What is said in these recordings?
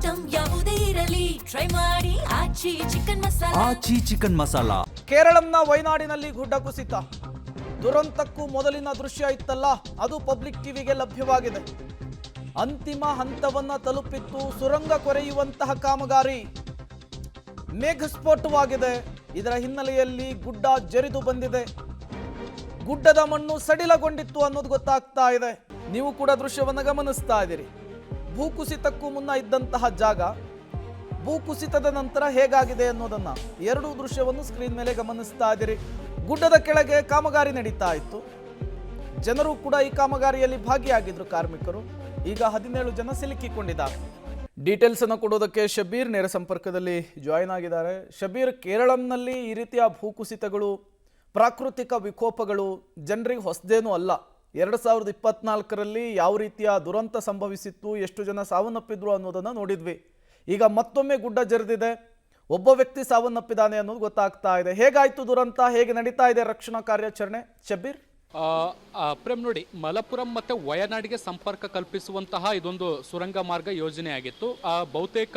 Item ಯಾವುದೇ ಇರಲಿ try ಮಾಡಿ ಆಚಿ ಚಿಕನ್ ಮಸಾಲಾ. ಕೇರಳಂನ ವಯನಾಡಿನಲ್ಲಿ ಗುಡ್ಡ ಕುಸಿತ. ದುರಂತಕ್ಕೂ ಮೊದಲಿನ ದೃಶ್ಯ ಇತ್ತಲ್ಲ, ಅದು ಪಬ್ಲಿಕ್ ಟಿವಿಗೆ ಲಭ್ಯವಾಗಿದೆ. ಅಂತಿಮ ಹಂತವನ್ನ ತಲುಪಿತ್ತು ಸುರಂಗ ಕೊರೆಯುವಂತಹ ಕಾಮಗಾರಿ. ಮೇಘಸ್ಫೋಟವಾಗಿದೆ. ಇದರ ಹಿನ್ನೆಲೆಯಲ್ಲಿ ಗುಡ್ಡ ಜರಿದು ಬಂದಿದೆ. ಗುಡ್ಡದ ಮಣ್ಣು ಸಡಿಲಗೊಂಡಿತ್ತು ಅನ್ನೋದು ಗೊತ್ತಾಗ್ತಾ ಇದೆ. ನೀವು ಕೂಡ ದೃಶ್ಯವನ್ನು ಗಮನಿಸ್ತಾ ಇದ್ದೀರಿ. ಭೂಕುಸಿತಕ್ಕೂ ಮುನ್ನ ಇದ್ದಂತಹ ಜಾಗ, ಭೂಕುಸಿತದ ನಂತರ ಹೇಗಾಗಿದೆ ಅನ್ನೋದನ್ನ ಎರಡೂ ದೃಶ್ಯವನ್ನು ಸ್ಕ್ರೀನ್ ಮೇಲೆ ಗಮನಿಸ್ತಾ ಇದ್ದೀರಿ. ಗುಡ್ಡದ ಕೆಳಗೆ ಕಾಮಗಾರಿ ನಡೀತಾ ಇತ್ತು. ಜನರು ಕೂಡ ಈ ಕಾಮಗಾರಿಯಲ್ಲಿ ಭಾಗಿಯಾಗಿದ್ರು, ಕಾರ್ಮಿಕರು. ಈಗ 17 ಜನ ಸಿಲುಕಿಕೊಂಡಿದ್ದಾರೆ. ಡೀಟೇಲ್ಸ್ ಅನ್ನು ಕೊಡೋದಕ್ಕೆ ಶಬೀರ್ ನೇರ ಸಂಪರ್ಕದಲ್ಲಿ ಜಾಯಿನ್ ಆಗಿದ್ದಾರೆ. ಶಬೀರ್, ಕೇರಳಂನಲ್ಲಿ ಈ ರೀತಿಯ ಭೂಕುಸಿತಗಳು, ಪ್ರಾಕೃತಿಕ ವಿಕೋಪಗಳು ಜನರಿಗೆ ಹೊಸದೇನೂ ಅಲ್ಲ. 2024ರಲ್ಲಿ ಯಾವ ರೀತಿಯ ದುರಂತ ಸಂಭವಿಸಿತ್ತು, ಎಷ್ಟು ಜನ ಸಾವನ್ನಪ್ಪಿದ್ರು ಅನ್ನೋದನ್ನು ನೋಡಿದ್ವಿ. ಈಗ ಮತ್ತೊಮ್ಮೆ ಗುಡ್ಡ ಜರಿದಿದೆ, ಒಬ್ಬ ವ್ಯಕ್ತಿ ಸಾವನ್ನಪ್ಪಿದ್ದಾನೆ ಅನ್ನೋದು ಗೊತ್ತಾಗ್ತಾ ಇದೆ. ಹೇಗಾಯ್ತು ದುರಂತ, ಹೇಗೆ ನಡೀತಾ ಇದೆ ರಕ್ಷಣಾ ಕಾರ್ಯಾಚರಣೆ ಶಬೀರ್? ಪ್ರೇಮ್, ನೋಡಿ, ಮಲಪುರಂ ಮತ್ತು ವಯನಾಡಿಗೆ ಸಂಪರ್ಕ ಕಲ್ಪಿಸುವಂತಹ ಇದೊಂದು ಸುರಂಗ ಮಾರ್ಗ ಯೋಜನೆ ಆಗಿತ್ತು. ಬಹುತೇಕ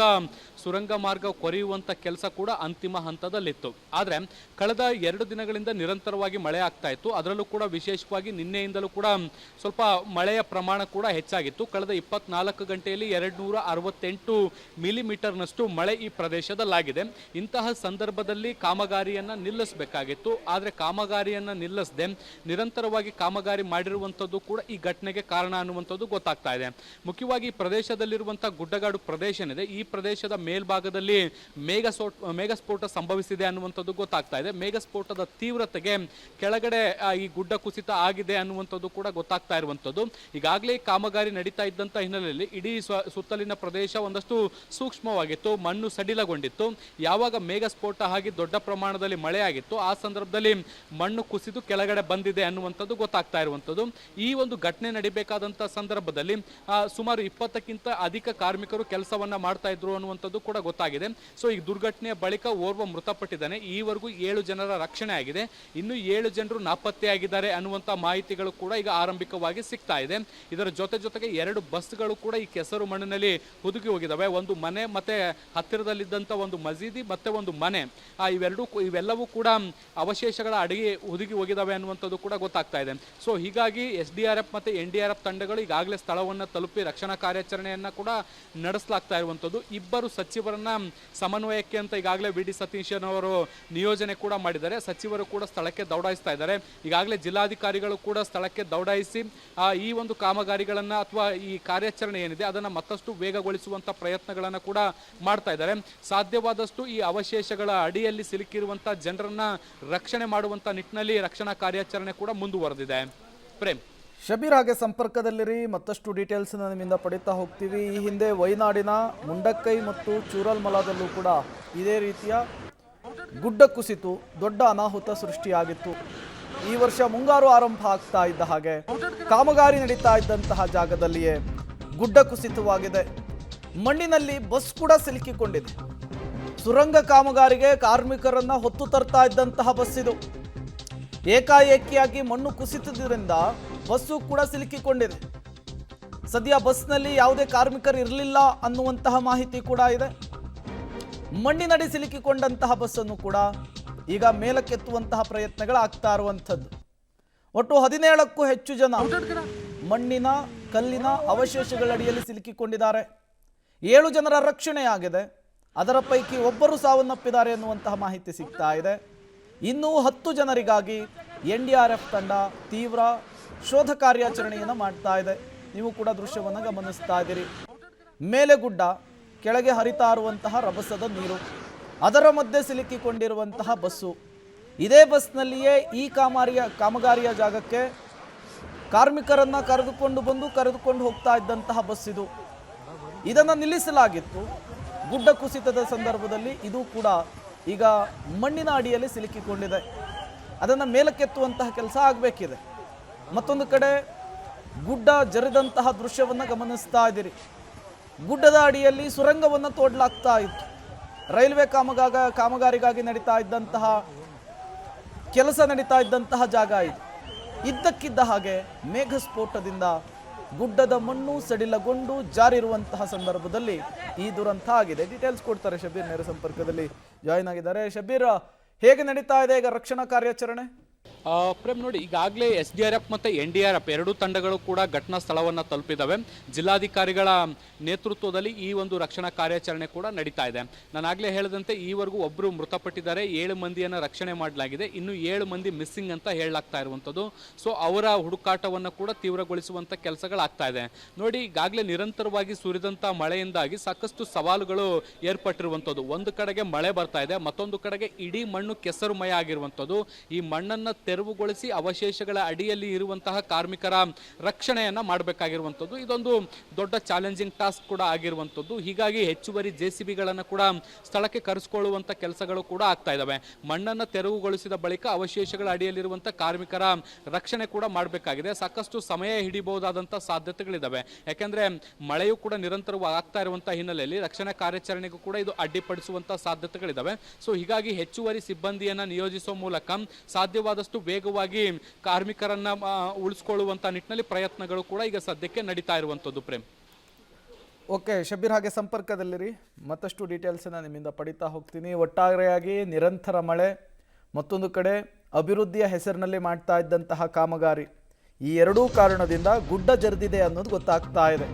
ಸುರಂಗ ಮಾರ್ಗ ಕೊರೆಯುವಂಥ ಕೆಲಸ ಕೂಡ ಅಂತಿಮ ಹಂತದಲ್ಲಿತ್ತು. ಆದರೆ ಕಳೆದ 2 ದಿನಗಳಿಂದ ನಿರಂತರವಾಗಿ ಮಳೆ ಆಗ್ತಾ ಇತ್ತು. ಅದರಲ್ಲೂ ಕೂಡ ವಿಶೇಷವಾಗಿ ನಿನ್ನೆಯಿಂದಲೂ ಕೂಡ ಸ್ವಲ್ಪ ಮಳೆಯ ಪ್ರಮಾಣ ಕೂಡ ಹೆಚ್ಚಾಗಿತ್ತು. ಕಳೆದ 24 ಗಂಟೆಯಲ್ಲಿ 268 ಮಿಲಿಮೀಟರ್ನಷ್ಟು ಮಳೆ ಈ ಪ್ರದೇಶದಲ್ಲಾಗಿದೆ. ಇಂತಹ ಸಂದರ್ಭದಲ್ಲಿ ಕಾಮಗಾರಿಯನ್ನು ನಿಲ್ಲಿಸಬೇಕಾಗಿತ್ತು. ಆದರೆ ಕಾಮಗಾರಿಯನ್ನು ನಿಲ್ಲಿಸದೆ ನಿರಂತರವಾಗಿ ಕಾಮಗಾರಿ ಮಾಡಿರುವಂಥದ್ದು ಕೂಡ ಈ ಘಟನೆಗೆ ಕಾರಣ ಅನ್ನುವಂಥದ್ದು ಗೊತ್ತಾಗ್ತಾ ಇದೆ. ಮುಖ್ಯವಾಗಿ ಈ ಪ್ರದೇಶದಲ್ಲಿರುವಂತಹ ಗುಡ್ಡಗಾಡು ಪ್ರದೇಶ ಏನಿದೆ, ಈ ಪ್ರದೇಶದ ಮೇಲ್ಭಾಗದಲ್ಲಿ ಮೇಘಸ್ಫೋಟ ಸಂಭವಿಸಿದೆ ಅನ್ನುವಂಥದ್ದು ಗೊತ್ತಾಗ್ತಾ ಇದೆ. ಮೇಘಸ್ಫೋಟದ ತೀವ್ರತೆಗೆ ಕೆಳಗಡೆ ಈ ಗುಡ್ಡ ಕುಸಿತ ಆಗಿದೆ ಅನ್ನುವಂಥದ್ದು ಕೂಡ ಗೊತ್ತಾಗ್ತಾ ಇರುವಂಥದ್ದು. ಈಗಾಗಲೇ ಕಾಮಗಾರಿ ನಡೀತಾ ಇದ್ದಂಥ ಹಿನ್ನೆಲೆಯಲ್ಲಿ ಇಡೀ ಸುತ್ತಲಿನ ಪ್ರದೇಶ ಒಂದಷ್ಟು ಸೂಕ್ಷ್ಮವಾಗಿತ್ತು, ಮಣ್ಣು ಸಡಿಲಗೊಂಡಿತ್ತು. ಯಾವಾಗ ಮೇಘಸ್ಫೋಟ ಆಗಿ ದೊಡ್ಡ ಪ್ರಮಾಣದಲ್ಲಿ ಮಳೆ ಆಗಿತ್ತು, ಆ ಸಂದರ್ಭದಲ್ಲಿ ಮಣ್ಣು ಕುಸಿದು ಕೆಳಗಡೆ ಬಂದಿದೆ ಅನ್ನುವಂಥದ್ದು ಗೊತ್ತಾಗ್ತಾ ಇರುವಂಥದ್ದು. ಈ ಒಂದು ಘಟನೆ ನಡಿಬೇಕಾದಂಥ ಸಂದರ್ಭದಲ್ಲಿ ಸುಮಾರು 20ಕ್ಕಿಂತ ಅಧಿಕ ಕಾರ್ಮಿಕರು ಕೆಲಸವನ್ನ ಮಾಡ್ತಾ ಇದ್ರು ಅನ್ನುವಂಥದ್ದು ಕೂಡ ಗೊತ್ತಾಗಿದೆ. ಸೊ ಈ ದುರ್ಘಟನೆಯ ಬಳಿಕ ಓರ್ವ ಮೃತಪಟ್ಟಿದ್ದಾನೆ. ಈವರೆಗೂ 7 ಜನರ ರಕ್ಷಣೆ ಆಗಿದೆ. ಇನ್ನು 7 ಜನರು ನಾಪತ್ತೆಯಾಗಿದ್ದಾರೆ ಅನ್ನುವಂಥ ಮಾಹಿತಿಗಳು ಕೂಡ ಈಗ ಆರಂಭಿಕವಾಗಿ ಸಿಗ್ತಾ ಇದೆ. ಇದರ ಜೊತೆಗೆ 2 ಬಸ್ಗಳು ಕೂಡ ಈ ಕೆಸರು ಮಣ್ಣಿನಲ್ಲಿ ಹುದುಗಿ ಹೋಗಿದ್ದಾವೆ. ಒಂದು ಮನೆ ಮತ್ತೆ ಹತ್ತಿರದಲ್ಲಿದ್ದಂಥ ಒಂದು ಮಸೀದಿ ಮತ್ತೆ ಒಂದು ಮನೆ, ಇವೆಲ್ಲವೂ ಕೂಡ ಅವಶೇಷಗಳ ಅಡಿಗೆ ಹುದುಗಿ ಹೋಗಿದ್ದಾವೆ ಅನ್ನುವಂಥದ್ದು ಕೂಡ ಗೊತ್ತಾಗ್ತಾ ಇದೆ. ಸೊ ಹೀಗಾಗಿ SDRF ಮತ್ತು NDRF ತಂಡಗಳು ಈಗಾಗಲೇ ಸ್ಥಳವನ್ನು ತಲುಪಿ ರಕ್ಷಣಾ ಕಾರ್ಯಾಚರಣೆಯನ್ನ ಕೂಡ ನಡೆಸಲಾಗ್ತಾ ಇರುವಂಥದ್ದು. ಇಬ್ಬರು ಸಚಿವರನ್ನ ಸಮನ್ವಯಕ್ಕೆ ಅಂತ ಈಗಾಗಲೇ VD ಸತೀಶನ್ ಅವರು ನಿಯೋಜನೆ ಕೂಡ ಮಾಡಿದ್ದಾರೆ. ಸಚಿವರು ಕೂಡ ಸ್ಥಳಕ್ಕೆ ದೌಡಾಯಿಸ್ತಾ ಇದ್ದಾರೆ. ಈಗಾಗಲೇ ಜಿಲ್ಲಾಧಿಕಾರಿಗಳು ಕೂಡ ಸ್ಥಳಕ್ಕೆ ದೌಡಾಯಿಸಿ ಈ ಒಂದು ಕಾಮಗಾರಿಗಳನ್ನ ಅಥವಾ ಈ ಕಾರ್ಯಾಚರಣೆ ಏನಿದೆ ಅದನ್ನು ಮತ್ತಷ್ಟು ವೇಗಗೊಳಿಸುವಂಥ ಪ್ರಯತ್ನಗಳನ್ನು ಕೂಡ ಮಾಡ್ತಾ ಇದ್ದಾರೆ. ಸಾಧ್ಯವಾದಷ್ಟು ಈ ಅವಶೇಷಗಳ ಅಡಿಯಲ್ಲಿ ಸಿಲುಕಿರುವಂಥ ಜನರನ್ನ ರಕ್ಷಣೆ ಮಾಡುವಂಥ ನಿಟ್ಟಿನಲ್ಲಿ ರಕ್ಷಣಾ ಕಾರ್ಯಾಚರಣೆ ಕೂಡ ಮುಂದುವರೆದಿದೆ. ಪ್ರೇಮ್, ಶಬೀರ್, ಹಾಗೆ ಸಂಪರ್ಕದಲ್ಲಿರಿ, ಮತ್ತಷ್ಟು ಡೀಟೇಲ್ಸ್ ನಿಮ್ಮಿಂದ ಪಡಿತಾ ಹೋಗ್ತೀವಿ. ಈ ಹಿಂದೆ ವಯನಾಡಿನ ಮುಂಡಕ್ಕೈ ಮತ್ತು ಚೂರಲ್ಮಲಾದಲ್ಲೂ ಕೂಡ ಇದೇ ರೀತಿಯ ಗುಡ್ಡ ಕುಸಿತು ದೊಡ್ಡ ಅನಾಹುತ ಸೃಷ್ಟಿಯಾಗಿತ್ತು. ಈ ವರ್ಷ ಮುಂಗಾರು ಆರಂಭ ಆಗ್ತಾ ಇದ್ದ ಹಾಗೆ ಕಾಮಗಾರಿ ನಡೀತಾ ಇದ್ದಂತಹ ಜಾಗದಲ್ಲಿಯೇ ಗುಡ್ಡ ಕುಸಿತವಾಗಿದೆ. ಮಣ್ಣಿನಲ್ಲಿ ಬಸ್ ಕೂಡ ಸಿಲುಕಿಕೊಂಡಿದೆ. ಸುರಂಗ ಕಾಮಗಾರಿಗೆ ಕಾರ್ಮಿಕರನ್ನ ಹೊತ್ತು ತರ್ತಾ ಇದ್ದಂತಹ ಬಸ್ ಇದು. ಏಕಾಏಕಿಯಾಗಿ ಮಣ್ಣು ಕುಸಿತದಿಂದ ಬಸ್ಸು ಕೂಡ ಸಿಲುಕಿಕೊಂಡಿದೆ. ಸದ್ಯ ಬಸ್ನಲ್ಲಿ ಯಾವುದೇ ಕಾರ್ಮಿಕರು ಇರಲಿಲ್ಲ ಅನ್ನುವಂತಹ ಮಾಹಿತಿ ಕೂಡ ಇದೆ. ಮಣ್ಣಿನಡಿ ಸಿಲುಕಿಕೊಂಡಂತಹ ಬಸ್ಸನ್ನು ಕೂಡ ಈಗ ಮೇಲಕ್ಕೆತ್ತುವಂತಹ ಪ್ರಯತ್ನಗಳಾಗ್ತಾ ಇರುವಂಥದ್ದು. ಒಟ್ಟು 17ಕ್ಕೂ ಹೆಚ್ಚು ಜನ ಮಣ್ಣಿನ ಕಲ್ಲಿನ ಅವಶೇಷಗಳಡಿಯಲ್ಲಿ ಸಿಲುಕಿಕೊಂಡಿದ್ದಾರೆ. 7 ಜನರ ರಕ್ಷಣೆಯಾಗಿದೆ. ಅದರ ಪೈಕಿ ಒಬ್ಬರು ಸಾವನ್ನಪ್ಪಿದ್ದಾರೆ ಎನ್ನುವಂತಹ ಮಾಹಿತಿ ಸಿಗ್ತಾ ಇದೆ. ಇನ್ನೂ 10 ಜನರಿಗಾಗಿ NDRF ತಂಡ ತೀವ್ರ ಶೋಧ ಕಾರ್ಯಾಚರಣೆಯನ್ನು ಮಾಡ್ತಾ ಇದೆ. ನೀವು ಕೂಡ ದೃಶ್ಯವನ್ನು ಗಮನಿಸ್ತಾ ಇದ್ದೀರಿ. ಮೇಲೆ ಗುಡ್ಡ, ಕೆಳಗೆ ಹರಿತಾ ಇರುವಂತಹ ರಭಸದ ನೀರು, ಅದರ ಮಧ್ಯೆ ಸಿಲುಕಿಕೊಂಡಿರುವಂತಹ ಬಸ್ಸು. ಇದೇ ಬಸ್ನಲ್ಲಿಯೇ ಈ ಕಾಮಗಾರಿಯ ಜಾಗಕ್ಕೆ ಕಾರ್ಮಿಕರನ್ನ ಕರೆದುಕೊಂಡು ಹೋಗ್ತಾ ಇದ್ದಂತಹ ಬಸ್ ಇದು. ಇದನ್ನು ನಿಲ್ಲಿಸಲಾಗಿತ್ತು. ಗುಡ್ಡ ಕುಸಿತದ ಸಂದರ್ಭದಲ್ಲಿ ಇದು ಕೂಡ ಈಗ ಮಣ್ಣಿನ ಅಡಿಯಲ್ಲಿ ಸಿಲುಕಿಕೊಂಡಿದೆ. ಅದನ್ನು ಮೇಲಕ್ಕೆತ್ತುವಂತಹ ಕೆಲಸ ಆಗಬೇಕಿದೆ. ಮತ್ತೊಂದು ಕಡೆ ಗುಡ್ಡ ಜರಿದಂತಹ ದೃಶ್ಯವನ್ನು ಗಮನಿಸ್ತಾ ಇದ್ದೀರಿ. ಗುಡ್ಡದ ಅಡಿಯಲ್ಲಿ ಸುರಂಗವನ್ನು ತೋಡಲಾಗ್ತಾ ಇತ್ತು. ರೈಲ್ವೆ ಕಾಮಗಾರಿಗಾಗಿ ನಡೀತಾ ಇದ್ದಂತಹ ಕೆಲಸ ನಡೀತಾ ಇದ್ದಂತಹ ಜಾಗ ಇದು. ಇದ್ದಕ್ಕಿದ್ದ ಹಾಗೆ ಮೇಘಸ್ಫೋಟದಿಂದ ಗುಡ್ಡದ ಮಣ್ಣು ಸಡಿಲಗೊಂಡು ಜಾರಿರುವಂತಹ ಸಂದರ್ಭದಲ್ಲಿ ಈ ದುರಂತ ಆಗಿದೆ. ಡೀಟೇಲ್ಸ್ ಕೊಡ್ತಾರೆ ಶಬೀರ್, ನೇರ ಸಂಪರ್ಕದಲ್ಲಿ ಜಾಯಿನ್ ಆಗಿದ್ದಾರೆ. ಶಬೀರ್, ಹೇಗೆ ನಡೀತಾ ಇದೆ ಈಗ ರಕ್ಷಣಾ ಕಾರ್ಯಾಚರಣೆ? ಪ್ರೇಮ್ ನೋಡಿ, ಈಗಾಗಲೇ SDRF ಮತ್ತು NDRF ಎರಡೂ ತಂಡಗಳು ಕೂಡ ಘಟನಾ ಸ್ಥಳವನ್ನು ತಲುಪಿದ್ದಾವೆ. ಜಿಲ್ಲಾಧಿಕಾರಿಗಳ ನೇತೃತ್ವದಲ್ಲಿ ಈ ಒಂದು ರಕ್ಷಣಾ ಕಾರ್ಯಾಚರಣೆ ಕೂಡ ನಡೀತಾ ಇದೆ. ನಾನು ಆಗಲೇ ಹೇಳಿದಂತೆ ಈವರೆಗೂ ಒಬ್ಬರು ಮೃತಪಟ್ಟಿದ್ದಾರೆ, 7 ಮಂದಿಯನ್ನು ರಕ್ಷಣೆ ಮಾಡಲಾಗಿದೆ, ಇನ್ನು 7 ಮಂದಿ ಮಿಸ್ಸಿಂಗ್ ಅಂತ ಹೇಳಲಾಗ್ತಾ ಇರುವಂಥದ್ದು. ಸೊ ಅವರ ಹುಡುಕಾಟವನ್ನು ಕೂಡ ತೀವ್ರಗೊಳಿಸುವಂಥ ಕೆಲಸಗಳಾಗ್ತಾ ಇದೆ. ನೋಡಿ, ಈಗಾಗಲೇ ನಿರಂತರವಾಗಿ ಸುರಿದಂಥ ಮಳೆಯಿಂದಾಗಿ ಸಾಕಷ್ಟು ಸವಾಲುಗಳು ಏರ್ಪಟ್ಟಿರುವಂಥದ್ದು. ಒಂದು ಕಡೆಗೆ ಮಳೆ ಬರ್ತಾ ಇದೆ, ಮತ್ತೊಂದು ಕಡೆಗೆ ಇಡೀ ಮಣ್ಣು ಕೆಸರುಮಯ ಆಗಿರುವಂಥದ್ದು. ಈ ಮಣ್ಣನ್ನು ತೆರವುಗೊಳಿಸಿ ಅವಶೇಷಗಳ ಅಡಿಯಲ್ಲಿ ಇರುವಂತಹ ಕಾರ್ಮಿಕರ ರಕ್ಷಣೆಯನ್ನ ಮಾಡಬೇಕಾಗಿರುವಂಥದ್ದು ಇದೊಂದು ದೊಡ್ಡ ಚಾಲೆಂಜಿಂಗ್ ಟಾಸ್ಕ್ ಕೂಡ ಆಗಿರುವಂಥದ್ದು. ಹೀಗಾಗಿ ಹೆಚ್ಚುವರಿ JCBಗಳನ್ನು ಕೂಡ ಸ್ಥಳಕ್ಕೆ ಕರೆಸಿಕೊಳ್ಳುವಂಥ ಕೆಲಸಗಳು ಕೂಡ ಆಗ್ತಾ ಇದ್ದಾವೆ. ಮಣ್ಣನ್ನು ತೆರವುಗೊಳಿಸಿದ ಬಳಿಕ ಅವಶೇಷಗಳ ಅಡಿಯಲ್ಲಿರುವಂಥ ಕಾರ್ಮಿಕರ ರಕ್ಷಣೆ ಕೂಡ ಮಾಡಬೇಕಾಗಿದೆ. ಸಾಕಷ್ಟು ಸಮಯ ಹಿಡಿಬಹುದಾದಂಥ ಸಾಧ್ಯತೆಗಳಿದ್ದಾವೆ. ಯಾಕೆಂದ್ರೆ ಮಳೆಯೂ ಕೂಡ ನಿರಂತರವಾಗಿ ಆಗ್ತಾ ಇರುವಂಥ ಹಿನ್ನೆಲೆಯಲ್ಲಿ ರಕ್ಷಣಾ ಕಾರ್ಯಾಚರಣೆಗೂ ಕೂಡ ಇದು ಅಡ್ಡಿಪಡಿಸುವಂಥ ಸಾಧ್ಯತೆಗಳಿದ್ದಾವೆ. ಸೊ ಹೀಗಾಗಿ ಹೆಚ್ಚುವರಿ ಸಿಬ್ಬಂದಿಯನ್ನು ನಿಯೋಜಿಸುವ ಮೂಲಕ ಸಾಧ್ಯವಾದಷ್ಟು ವೇಗವಾಗಿ ಕಾರ್ಮಿಕರನ್ನ ಉಳಿಸಿಕೊಳ್ಳುವಂತ ನಿಟ್ಟಿನಲ್ಲಿ ಪ್ರಯತ್ನಗಳು ಕೂಡ ಈಗ ಸದ್ಯಕ್ಕೆ ನಡೀತಾ ಇರುವಂತದ್ದು. ಪ್ರೇಮ್, ಓಕೆ ಶಬೀರ್, ಹಾಗೆ ಸಂಪರ್ಕದಲ್ಲಿರಿ, ಮತ್ತಷ್ಟು ಡೀಟೇಲ್ಸನ್ನು ನಿಮ್ಮಿಂದ ಪಡಿತಾ ಹೋಗ್ತೀನಿ. ಒಟ್ಟಾರೆಯಾಗಿ ನಿರಂತರ ಮಳೆ, ಮತ್ತೊಂದು ಕಡೆ ಅಭಿವೃದ್ಧಿಯ ಹೆಸರಿನಲ್ಲಿ ಮಾಡ್ತಾ ಇದ್ದಂತಹ ಕಾಮಗಾರಿ, ಈ ಎರಡೂ ಕಾರಣದಿಂದ ಗುಡ್ಡ ಜರಿದಿದೆ ಅನ್ನೋದು ಗೊತ್ತಾಗ್ತಾ ಇದೆ.